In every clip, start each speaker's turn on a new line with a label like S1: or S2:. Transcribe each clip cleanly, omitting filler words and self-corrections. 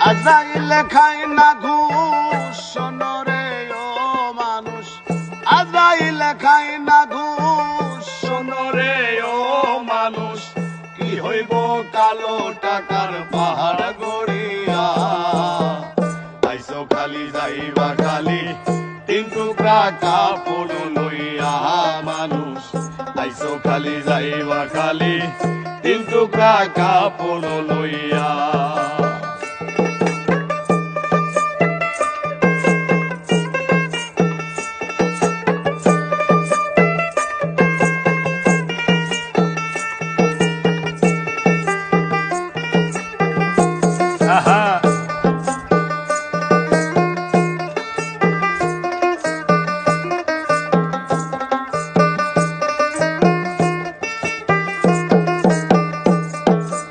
S1: আজরাইলে খায় না ঘুষ শোনো রে ও মানুষ, আজরাইলে খায় না ঘুষ শোনো রে ও মানুষ, কি হইব কালো টাকার পাহাড় গড়িয়া। আইসো খালি যাইবা খালি তিন টুকরা কাপড় লইয়া মানুষ, আইসো খালি যাইবা খালি তিন টুকরা কাপড় লইয়া।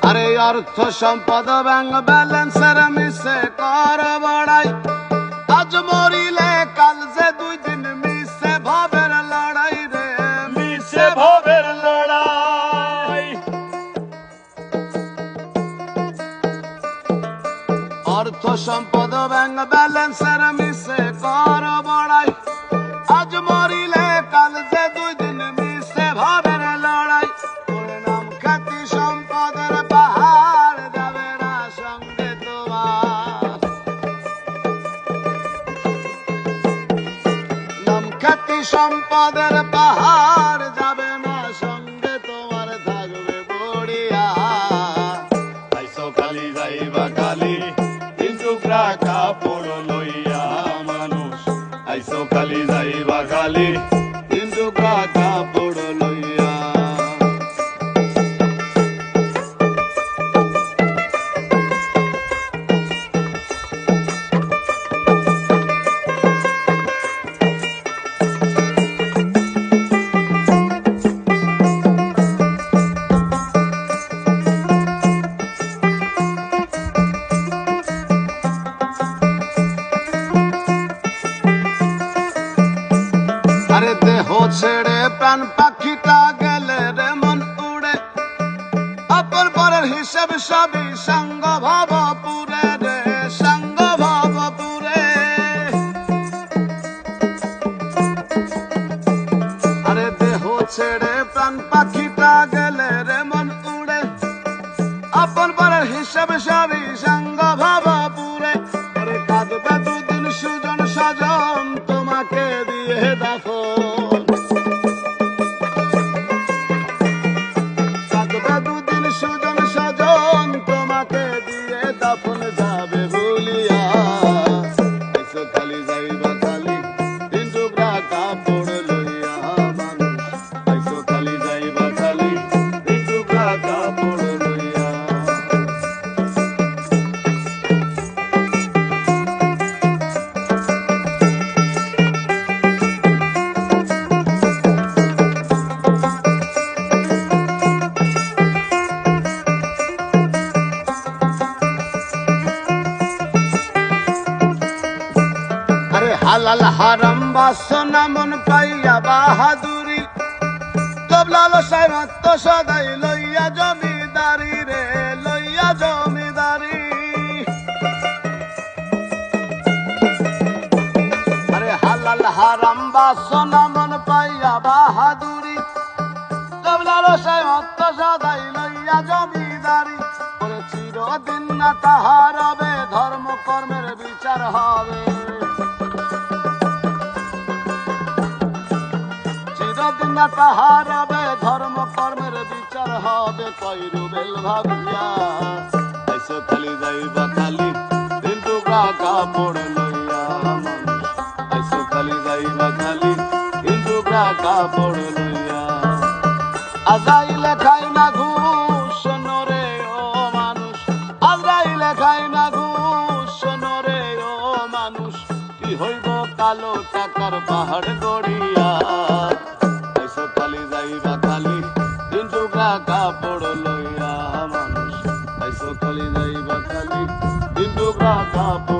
S1: আরে অর্থ সম্পদ ব্যাংক ব্যালেন্সের মিশে কর বড়াই, আজ মরিলে কাল যে দুই দিন মিশে ভাবের লড়াই রে, মিশে ভাবের লড়াই। অর্থ সম্পদ ব্যাংক ব্যালেন্সের মিশে কর বড়াই, আজ মরিলে কাল যে দুই দিন মিশে ভাবের লড়াই। নাম খ্যাতি সম্পদের পাহাড় যাবে না সঙ্গে তোমার, নাম খ্যাতি সম্পদের পাহাড় যাবে না সঙ্গে তোমার, থাকবে বড়িয়া। আইসো খালি যাইবা খালি তিন টুকরা কাপড় লইয়া মানুষ, আইসো খালি যাইবা খালি তিন টুকরা কাপড় লইয়া। আরে দেহ ছেড়ে প্রাণ পাখিটা গেলে রে মন উড়ে, অপর পরের হিসেব সবই সঙ্গ ভাব পুরে রে, সঙ্গ ভাব পুরে। আরে দেহ ছেড়ে প্রাণ পাখিটা গেলে রে মন উড়ে, অপর পরের হিসেব সবই সঙ্গ ভাব পুরে। আরে কাঁদবে দুদিন সুজন সাজন তোমাকে দিয়ে দাফন, কাঁদবে দুদিন সুজন সাজন তোমাকে দিয়ে দাফন যাবে ভুলিয়া। আইসো খালি যাইবা খালি তিন টুকরা কাপড় লইয়া মানুষ, আইসো খালি যাইবা খালি তিন টুকরা কাপড় লইয়া। আরে হালাল হারাম বাসনা মন পাইয়া বাহাদুরি, তবলালসায় মত্ত সদাই লইয়া জমিদারি রে, লইয়া জমিদারি। আরে হালাল হারাম বাসনা মন পাইয়া বাহাদুরি, তবলালসায় মত্ত সদাই লইয়া জমিদারি। ওরে চিরদিন না তাহার হবে ধর্ম কর্মের বিচার হবে, চিরদিন না তাহার হবে ধর্ম কর্মের বিচার হবে। কইরুবেল ভাবিয়া আইসো খালি যাইবা খালি তিন টুকরা কাপড় লইয়া মানুষ, আইসো খালি যাইবা খালি তিন টুকরা কাপড় লইয়া। আজরাইলে খায় না ঘুষ শোনো রে ও মানুষ, আজরাইলে খায় না ঘুষ শোনো রে ও মানুষ, কি হইব কালো টাকার পাহাড় গড়িয়া। আইসো খালি যাইবা খালি তিন টুকরা কাপড় লইয়া মানুষ, আইসো খালি যাইবা খালি তিন টুকরা কাপড়